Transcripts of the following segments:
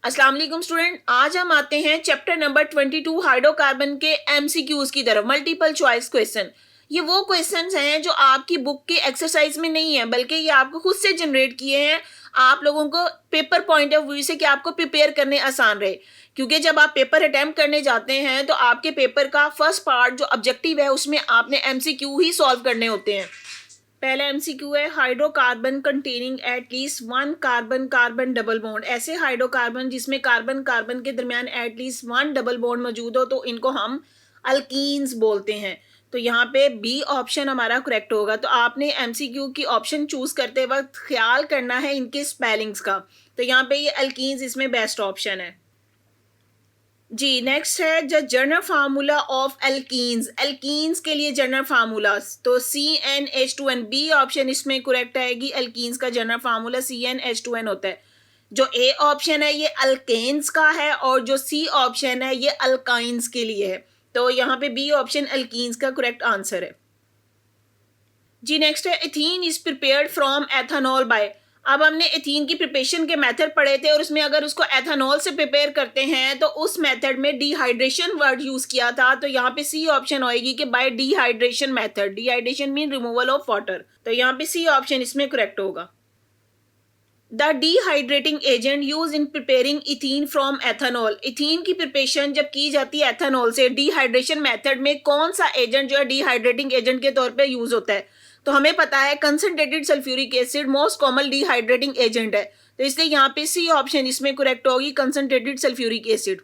अस्सलाम वालेकुम स्टूडेंट, आज हम आते हैं चैप्टर नंबर 22 हाइड्रोकार्बन के एमसीक्यूज की तरफ। मल्टीपल चॉइस क्वेश्चन, ये वो क्वेश्चंस हैं जो आपकी बुक के एक्सरसाइज में नहीं है, बल्कि ये आपको खुद से जनरेट किए हैं आप लोगों को पेपर पॉइंट ऑफ व्यू से कि आपको प्रिपेयर करने आसान रहे। क्योंकि जब आप पेपर अटेम्प्ट करने जाते हैं तो आपके पेपर का फर्स्ट पार्ट जो ऑब्जेक्टिव है उसमें आपने एमसीक्यू ही सॉल्व करने होते हैं। पहला एमसीक्यू है hydrocarbon containing at least one carbon carbon double bond. ऐसे हाइड्रोकार्बन जिसमें कार्बन कार्बन के दरमियान at least one double bond मौजूद हो तो इनको हम अल्कीन्स बोलते हैं। तो यहाँ पे बी ऑप्शन हमारा करेक्ट होगा। तो आपने एमसीक्यू की ऑप्शन चूज करते वक्त ख्याल करना है इनके स्पेलिंग्स का। तो यहाँ पे ये अल्कीन्स इसमें बेस्ट ऑप्शन है जी। नेक्स्ट है the general formula of alkenes. Alkenes के लिए जनरल फार्मूला तो CnH2n, बी ऑप्शन इसमें करेक्ट आएगी। एल्कीन्स का जनरल फार्मूला CnH2n होता है। जो ए ऑप्शन है ये अल्केन्स का है और जो सी ऑप्शन है ये अल्काइंस के लिए है। तो यहाँ पे बी ऑप्शन अल्कीन्स का करेक्ट आंसर है जी। नेक्स्ट है ethene is prepared from ethanol by. अब हमने एथीन की प्रिपरेशन के मेथड पढ़े थे और उसमें अगर उसको एथेनॉल से प्रिपेयर करते हैं तो उस मेथड में डिहाइड्रेशन वर्ड यूज किया था। तो यहाँ पे सी ऑप्शन होएगी कि bye dehydration method. Dehydration mean removal of water. तो यहाँ पे सी ऑप्शन इसमें करेक्ट होगा। The dehydrating agent use in preparing ethene from ethanol. Ethene की प्रिपरेशन जब की जाती है एथेनॉल से डिहाइड्रेशन मेथड में कौन सा एजेंट जो है डिहाइड्रेटिंग एजेंट के तौर पे यूज होता है। तो हमें पता है concentrated sulphuric acid most common dehydrating agent है। तो इसलिए यहाँ पे सी ऑप्शन इसमें करेक्ट होगी, concentrated sulphuric acid.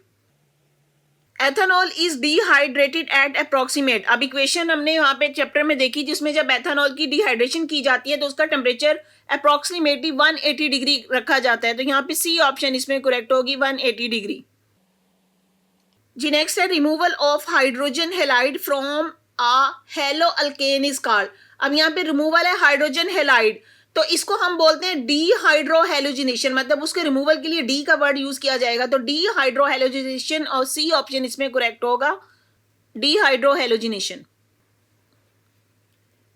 Ethanol is dehydrated at approximate. अब इक्वेशन हमने यहाँ पे चैप्टर में देखी जिसमें जब एथेनॉल की डिहाइड्रेशन की जाती है तो उसका टेम्परेचर अप्रोक्सीमेटली 180 डिग्री रखा जाता है। तो यहाँ पे सी ऑप्शन इसमें करेक्ट होगी, 180 डिग्री जी। नेक्स्ट है removal of hydrogen halide from a halo alkane is called. अब यहाँ पे रिमूवल है हाइड्रोजन हेलाइड, तो इसको हम बोलते हैं डीहाइड्रोहेलोजिनेशन। मतलब उसके रिमूवल के लिए डी का वर्ड यूज किया जाएगा। तो डीहाइड्रोहेलोजिनेशन और सी ऑप्शन इसमें करेक्ट होगा, डीहाइड्रोहेलोजिनेशन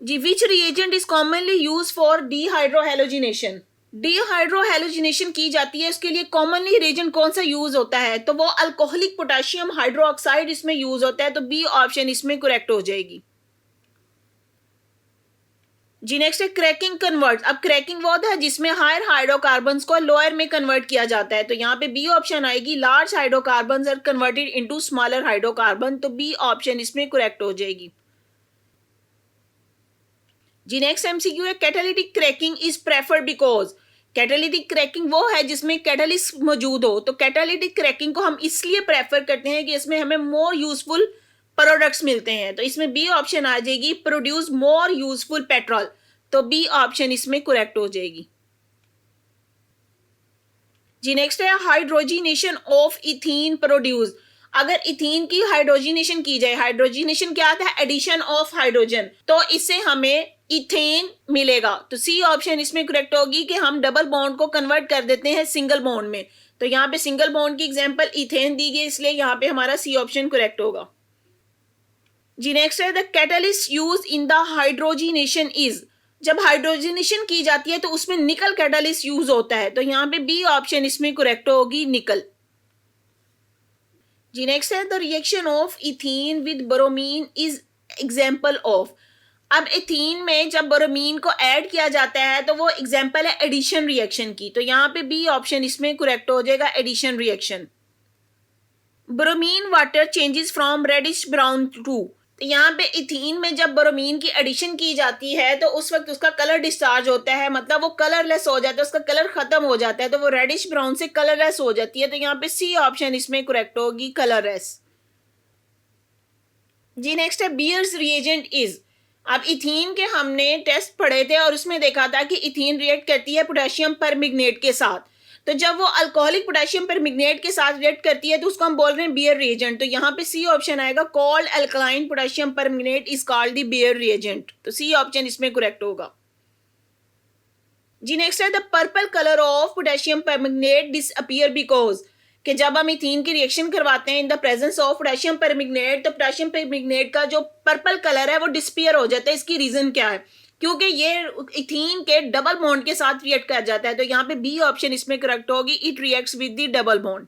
जी। Which reagent is commonly use for dehydrohalogenation. Dehydrohalogenation की जाती है उसके लिए कॉमनली रिएजेंट कौन सा यूज होता है तो वो अल्कोहलिक पोटेशियम हाइड्रोक्साइड इसमें यूज होता है। तो बी ऑप्शन इसमें करेक्ट हो जाएगी जी। नेक्स्ट है क्रैकिंग कन्वर्ट। अब क्रैकिंग वो है जिसमें हायर हाइड्रोकार्बन्स को लोअर में कन्वर्ट किया जाता है। तो यहाँ पे बी ऑप्शन आएगी, large hydrocarbons are converted into smaller hydrocarbon. तो बी ऑप्शन इसमें करेक्ट हो जाएगी जी। नेक्स्ट एमसीक्यू है catalytic cracking is preferred because. Catalytic cracking वो है जिसमें कैटालिस्ट मौजूद हो। तो कैटालिटिक क्रैकिंग को हम इसलिए प्रेफर करते हैं कि इसमें हमें मोर यूजफुल प्रोडक्ट्स मिलते हैं। तो इसमें बी ऑप्शन आ जाएगी, प्रोड्यूस मोर यूजफुल पेट्रोल। तो बी ऑप्शन इसमें करेक्ट हो जाएगी जी। नेक्स्ट है हाइड्रोजिनेशन ऑफ इथीन प्रोड्यूस। अगर इथीन की हाइड्रोजिनेशन की जाए, हाइड्रोजिनेशन क्या आता है, एडिशन ऑफ हाइड्रोजन, तो इससे हमें इथेन मिलेगा। तो सी ऑप्शन इसमें करेक्ट होगी कि हम डबल बॉन्ड को कन्वर्ट कर देते हैं सिंगल बॉन्ड में। तो यहाँ पे सिंगल बॉन्ड की एग्जांपल इथेन दी गई, इसलिए यहाँ पे हमारा सी ऑप्शन करेक्ट होगा जी। नेक्स्ट है the catalyst use in the hydrogenation is. जब हाइड्रोजिनेशन की जाती है तो उसमें निकल कैटलिस्ट यूज होता है। तो यहाँ पे बी ऑप्शन इसमें करेक्ट होगी, निकल जी। नेक्स्ट है the reaction of ethene with bromine is example of. अब इथीन में जब ब्रोमीन को ऐड किया जाता है तो वो एग्जाम्पल है एडिशन रिएक्शन की। तो यहाँ पे बी ऑप्शन इसमें करेक्ट हो जाएगा, addition reaction. Bromine water changes from reddish brown to. तो यहाँ पे इथीन में जब ब्रोमीन की एडिशन की जाती है तो उस वक्त उसका कलर डिस्चार्ज होता है, मतलब वो कलरलेस हो जाता है, उसका कलर खत्म हो जाता है। तो वो रेडिश ब्राउन से कलरलेस हो जाती है। तो यहाँ पे सी ऑप्शन इसमें करेक्ट होगी, कलरलेस जी। नेक्स्ट है बियर्स रिएजेंट इज। अब इथीन के हमने टेस्ट पढ़े थे और उसमें देखा था कि इथीन रिएक्ट करती है पोटेशियम परमैंगनेट के साथ। तो जब वो अल्कोहलिक पोटेशियम परमैंगनेट के साथ रिएक्ट करती है तो उसको हम बोल रहे हैं बियर रिएजेंट। तो यहाँ पे सी ऑप्शन आएगा, cold alkaline potassium permanganate is called the Baeyer reagent. तो सी ऑप्शन इसमें करेक्ट होगा जी। नेक्स्ट है the purple colour of potassium permanganate disappear because. कि जब हम इथीन की रिएक्शन करवाते हैं in the presence of potassium permanganate तो पोटेशियम परमैंगनेट का जो पर्पल कलर है वो डिसअपीयर हो जाता है। इसकी रीजन क्या है क्योंकि ये इथीन के डबल बॉन्ड के साथ रिएक्ट कर जाता है, तो यहाँ पे बी ऑप्शन इसमें करेक्ट होगी, it reacts with the double bond.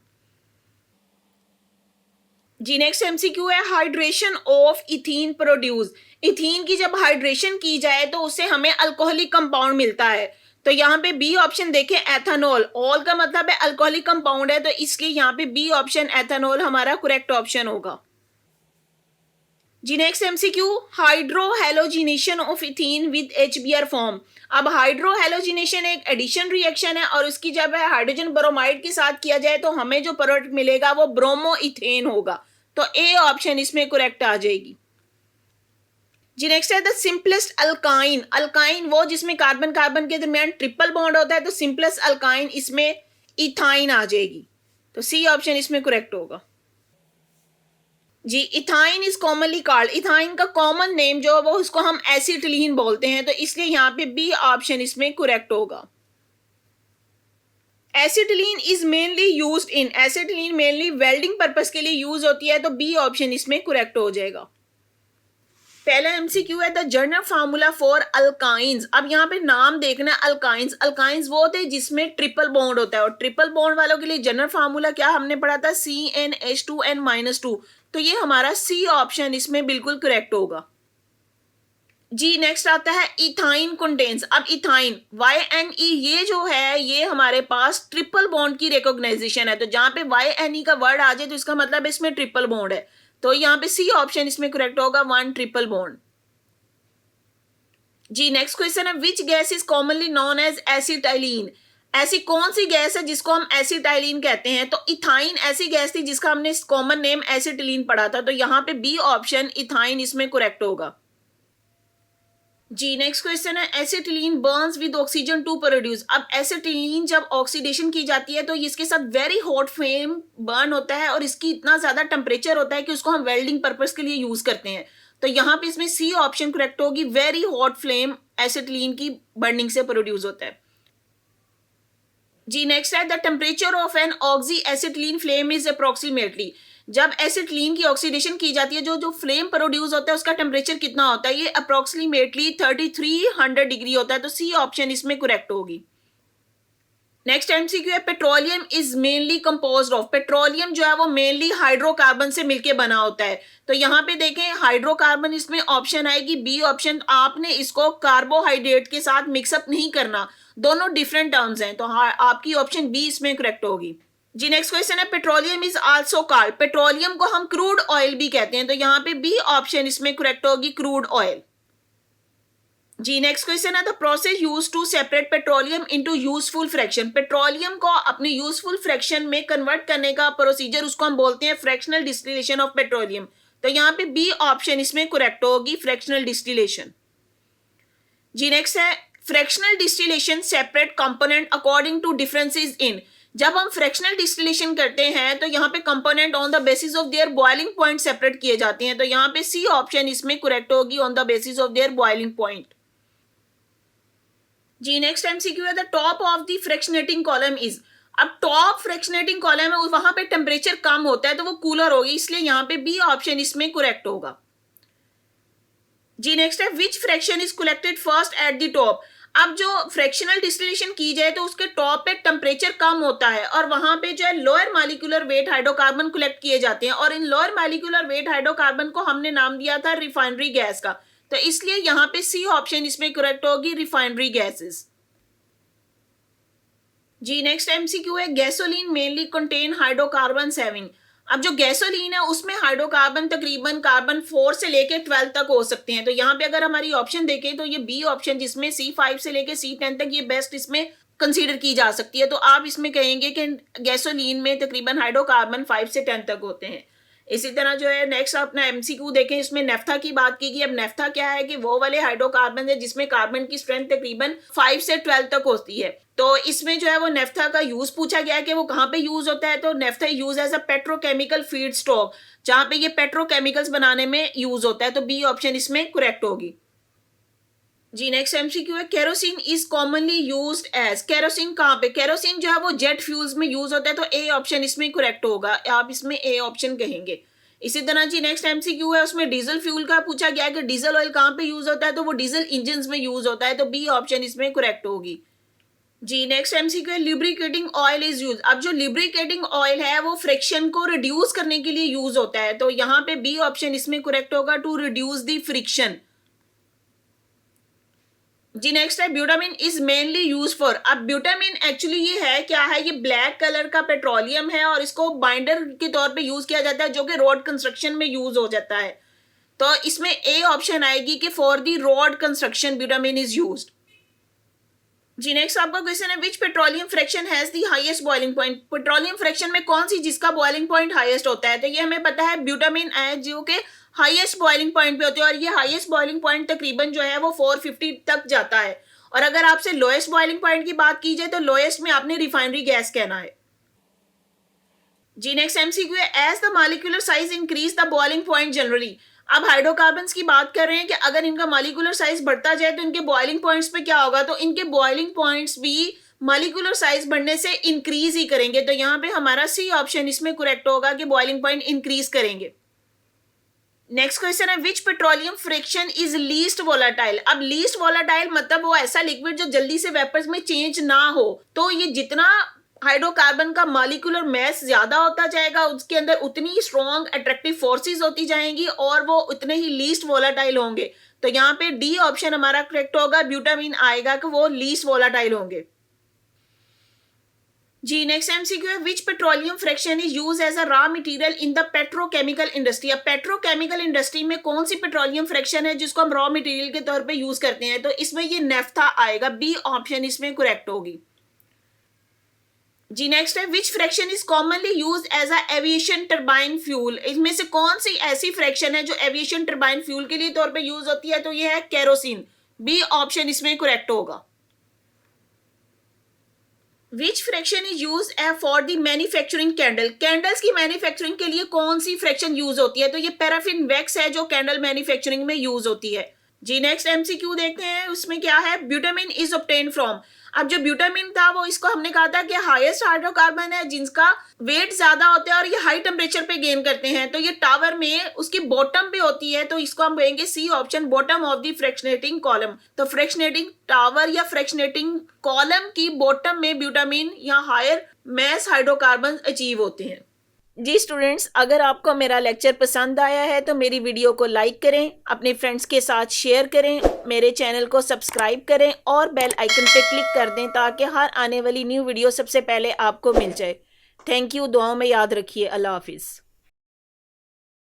जी नेक्स्ट एमसीक्यू है hydration of ethene produce. Ethene की जब हाइड्रेशन की जाए तो उससे हमें अल्कोहलिक कंपाउंड मिलता है, तो यहाँ पे बी ऑप्शन देखें एथेनॉल, ऑल का मतलब है अल्कोहलिक कंपाउंड है, तो इसलिए यहाँ पे बी ऑप्शन एथेनॉल हमारा करेक्ट ऑप्शन होगा। जी next MCQ hydrohalogenation of ethene with HBr form. अब हाइड्रोहेलोजिनेशन एक एडिशन रिएक्शन है और उसकी जब है हाइड्रोजन ब्रोमाइड के साथ किया जाए तो हमें जो प्रोडक्ट मिलेगा वो ब्रोमो इथेन होगा, तो ए ऑप्शन इसमें करेक्ट आ जाएगी। जी नेक्स्ट है द सिंपलेस्ट अल्काइन। अल्काइन वो जिसमें कार्बन कार्बन के दरमियान ट्रिपल बॉन्ड होता है, तो सिंपलेस्ट अल्काइन इसमें इथाइन आ जाएगी, तो सी ऑप्शन इसमें करेक्ट होगा। जी ethyne is commonly called, ethyne का कॉमन नेम जो है वो उसको हम एसिटिलीन बोलते हैं, तो इसलिए यहाँ पे बी ऑप्शन इसमें करेक्ट होगा। Acetylene is mainly used in, acetylene mainly welding purpose के लिए यूज होती है, तो बी ऑप्शन इसमें करेक्ट हो जाएगा। पहला एमसीक्यू है the general formula for alkynes. अब यहाँ पे नाम देखना है अल्काइंस, अल्काइंस वो होते हैं जिसमें ट्रिपल बॉन्ड होता है, और ट्रिपल बॉन्ड वालों के लिए जनरल फार्मूला क्या हमने पढ़ा था, CnH2n-2, तो ये हमारा सी ऑप्शन इसमें बिल्कुल करेक्ट होगा। जी नेक्स्ट आता है इथाइन कंटेन्स। अब इथाइन YNE ये जो है ये हमारे पास ट्रिपल बॉन्ड की रिकॉग्नाइजेशन है, तो जहां पे YNE का वर्ड आ जाए तो इसका मतलब इसमें ट्रिपल बॉन्ड है, तो यहाँ पे सी ऑप्शन इसमें करेक्ट होगा, 1 ट्रिपल बॉन्ड। जी नेक्स्ट क्वेश्चन है which gas is commonly known as acetylene. ऐसी कौन सी गैस है जिसको हम एसिटाइलिन कहते हैं, तो इथाइन ऐसी गैस थी जिसका हमने कॉमन नेम एसिटिलीन पढ़ा था, तो यहाँ पे बी ऑप्शन इथाइन इसमें करेक्ट होगा। जी नेक्स्ट क्वेश्चन है acetylene burns with oxygen to produce. अब एसिटिलीन जब ऑक्सीडेशन की जाती है तो इसके साथ वेरी हॉट फ्लेम बर्न होता है और इसकी इतना ज्यादा टेम्परेचर होता है कि उसको हम वेल्डिंग पर्पस के लिए यूज करते हैं, तो यहाँ पे इसमें सी ऑप्शन करेक्ट होगी, वेरी हॉट फ्लेम एसिटिलीन की बर्निंग से प्रोड्यूस होता है। जी नेक्स्ट है the temperature of an oxy acetylene flame is approximately. जब एसिटिलीन की ऑक्सीडेशन की जाती है जो फ्लेम प्रोड्यूस होता है उसका टेम्परेचर कितना होता है, ये अप्रोक्सीमेटली 3300 डिग्री होता है, तो सी ऑप्शन इसमें करेक्ट होगी। नेक्स्ट एमसीक्यू है petroleum is mainly composed of. Petroleum जो है वो मेनली हाइड्रोकार्बन से मिलके बना होता है, तो यहाँ पे देखें हाइड्रोकार्बन इसमें ऑप्शन आएगी बी ऑप्शन। आपने इसको कार्बोहाइड्रेट के साथ मिक्सअप नहीं करना, दोनों डिफरेंट टर्म्स हैं, तो आपकी ऑप्शन बी इसमें करेक्ट होगी। जी नेक्स्ट क्वेश्चन है petroleum is also called. Petroleum को हम क्रूड ऑयल भी कहते हैं, तो यहाँ पे बी ऑप्शन इसमें करेक्ट होगी, क्रूड ऑयल। जी नेक्स्ट क्वेश्चन है the process used to separate petroleum into useful fraction. Petroleum को अपने यूजफुल फ्रैक्शन में कन्वर्ट करने का प्रोसीजर उसको हम बोलते हैं फ्रैक्शनल डिस्टिलेशन ऑफ पेट्रोलियम, तो यहाँ पे बी ऑप्शन इसमें करेक्ट होगी, फ्रैक्शनल डिस्टिलेशन। जी नेक्स्ट है fractional distillation separate component according to differences in. जब हम फ्रैक्शनल डिस्टिलेशन करते हैं तो यहाँ पे component on the basis of their boiling point separate किए जाते हैं, तो यहाँ पे सी ऑप्शन इसमें करेक्ट होगी, on the basis of their boiling point. जी नेक्स्ट एमसीक्यू है the top of the fractionating column is. अब टॉप फ्रैक्शनेटिंग कॉलम है वहां पे टेम्परेचर कम होता है तो वो कूलर होगी, इसलिए यहाँ पे बी ऑप्शन इसमें करेक्ट होगा। जी नेक्स्ट है which fraction is collected first at the top. अब जो फ्रैक्शनल डिस्टिलेशन की जाए तो उसके टॉप पे टेम्परेचर कम होता है और वहां पे जो है lower molecular weight hydrocarbon collect किए जाते हैं, और इन लोअर मॉलिक्यूलर वेट हाइड्रोकार्बन को हमने नाम दिया था रिफाइनरी गैस का, तो इसलिए यहाँ पे सी ऑप्शन इसमें करेक्ट होगी, रिफाइनरी गैसेस। जी नेक्स्ट एमसीक्यू है गैसोलीन मेनली कंटेन हाइड्रोकार्बन 7। अब जो गैसोलीन है उसमें हाइड्रोकार्बन तकरीबन कार्बन 4 से लेके 12 तक हो सकते हैं, तो यहाँ पे अगर हमारी ऑप्शन देखें तो ये बी ऑप्शन जिसमें C5 से लेके C10 तक ये बेस्ट इसमें कंसीडर की जा सकती है, तो आप इसमें कहेंगे कि गैसोलीन में तकरीबन हाइड्रोकार्बन 5 से 10 तक होते हैं। इसी तरह जो है नेक्स्ट अपना एमसीक्यू देखें, इसमें नेफ्था की बात की गई। अब नेफ्था क्या है कि वो वाले हाइड्रोकार्बन है जिसमें कार्बन की स्ट्रेंथ तकरीबन 5 से 12 तक होती है, तो इसमें जो है वो नेफ्था का यूज पूछा गया है कि वो कहाँ पे यूज होता है, तो naphtha use as a petrochemical feedstock, जहां पे ये पेट्रोकेमिकल्स बनाने में यूज होता है, तो बी ऑप्शन इसमें करेक्ट होगी। जी नेक्स्ट एमसीक्यू है kerosene is commonly used as. Kerosene कहाँ पे, केरोसिन जो है वो जेट फ्यूल्स में यूज होता है, तो ए ऑप्शन इसमें करेक्ट होगा, आप इसमें ए ऑप्शन कहेंगे। इसी तरह जी नेक्स्ट एमसीक्यू है, उसमें डीजल फ्यूल का पूछा गया है कि डीजल ऑयल कहाँ पे यूज होता है, तो वो डीजल इंजन में यूज होता है, तो बी ऑप्शन इसमें करेक्ट होगी। जी नेक्स्ट एमसीक्यू है, लुब्रिकेटिंग ऑयल इज यूज। अब जो लुब्रिकेटिंग ऑयल है वो फ्रिक्शन को रिड्यूस करने के लिए यूज होता है, तो यहाँ पे बी ऑप्शन इसमें करेक्ट होगा, टू रिड्यूस द फ्रिक्शन। जी नेक्स्ट है, bitumen is mainly use for. अब ब्यूटामिन एक्चुअली ये है क्या है, ये ब्लैक कलर का पेट्रोलियम है और इसको बाइंडर के तौर पे यूज किया जाता है, जो कि रोड कंस्ट्रक्शन में यूज हो जाता है। तो इसमें ए ऑप्शन आएगी कि for the road construction bitumen is used. जी नेक्स्ट आपका क्वेश्चन है, which petroleum fraction has the highest boiling point. Petroleum fraction में कौन सी जिसका बॉइलिंग पॉइंट हाईएस्ट होता है, तो ये हमें पता है ब्यूटामिन है जो कि हाईएस्ट बॉइलिंग पॉइंट पे होती है, और ये हाईएस्ट बॉइलिंग पॉइंट तकरीबन जो है वो 450 तक जाता है। और अगर आपसे लोएस्ट बॉइलिंग पॉइंट की बात की जाए तो लोएस्ट में आपने रिफाइनरी गैस कहना है। जी नेक्स्ट एमसीक्यू है, as the molecular size increase the boiling point generally. अब हाइड्रोकार्बन्स की बात कर रहे हैं कि अगर इनका मॉलिक्यूलर साइज बढ़ता जाए तो इनके बॉइलिंग पॉइंट्स पे क्या होगा, तो इनके बॉइलिंग पॉइंट्स भी मॉलिक्यूलर साइज बढ़ने से इंक्रीज ही करेंगे, तो यहाँ पे हमारा सी ऑप्शन इसमें करेक्ट होगा कि बॉइलिंग पॉइंट इंक्रीज करेंगे। नेक्स्ट क्वेश्चन है, which petroleum fraction is least volatile. अब लीस्ट वोलाटाइल मतलब वो ऐसा लिक्विड जो जल्दी से वेपर्स में चेंज ना हो, तो ये जितना हाइड्रोकार्बन का मॉलिक्यूलर मास ज्यादा होता जाएगा उसके अंदर उतनी स्ट्रॉन्ग अट्रैक्टिव फोर्सेस होती जाएंगी और वो उतने ही लीस्ट वोलाटाइल होंगे, तो यहाँ पे डी ऑप्शन हमारा करेक्ट होगा, ब्यूटामिन आएगा कि वो लीस्ट वोलाटाइल होंगे। जी नेक्स्ट एमसीक्यू है, which petroleum fraction is use as a raw material in the petrochemical industry. अब पेट्रोकेमिकल इंडस्ट्री में कौन सी पेट्रोलियम फ्रैक्शन है जिसको हम रॉ मटेरियल के तौर पे यूज करते हैं, तो इसमें ये नेफ्था आएगा, बी ऑप्शन इसमें करेक्ट होगी। जी नेक्स्ट है, which fraction is commonly use as a aviation turbine fuel. इसमें से कौन सी ऐसी फ्रैक्शन है जो एविएशन टर्बाइन फ्यूल के लिए तौर पे यूज होती है, तो ये है केरोसिन, बी ऑप्शन इसमें करेक्ट होगा। विच fraction is use for the manufacturing candle. Candles की मैन्युफैक्चरिंग के लिए कौन सी फ्रैक्शन यूज होती है, तो ये पैराफिन वैक्स है जो कैंडल मैन्युफैक्चरिंग में यूज होती है। जी नेक्स्ट एमसीक्यू देखते हैं, उसमें क्या है, ब्यूटामिन इज ऑब्टेन फ्रॉम। अब जो ब्यूटामिन था वो इसको हमने कहा था कि हाईएस्ट हाइड्रोकार्बन है जिनका वेट ज्यादा होता है और ये हाई टेम्परेचर पे गेन करते हैं, तो ये टावर में उसकी बॉटम पे होती है, तो इसको हम कहेंगे C option, bottom of the fractionating column. तो फ्रैक्शनेटिंग टावर या फ्रैक्शनेटिंग कॉलम की बॉटम में ब्यूटामिन या हायर मैस हाइड्रोकार्बन अचीव होते हैं। जी स्टूडेंट्स, अगर आपको मेरा लेक्चर पसंद आया है तो मेरी वीडियो को लाइक करें, अपने फ्रेंड्स के साथ शेयर करें, मेरे चैनल को सब्सक्राइब करें और बेल आइकन पे क्लिक कर दें ताकि हर आने वाली न्यू वीडियो सबसे पहले आपको मिल जाए। थैंक यू, दुआओं में याद रखिए। अल्लाह हाफिज़।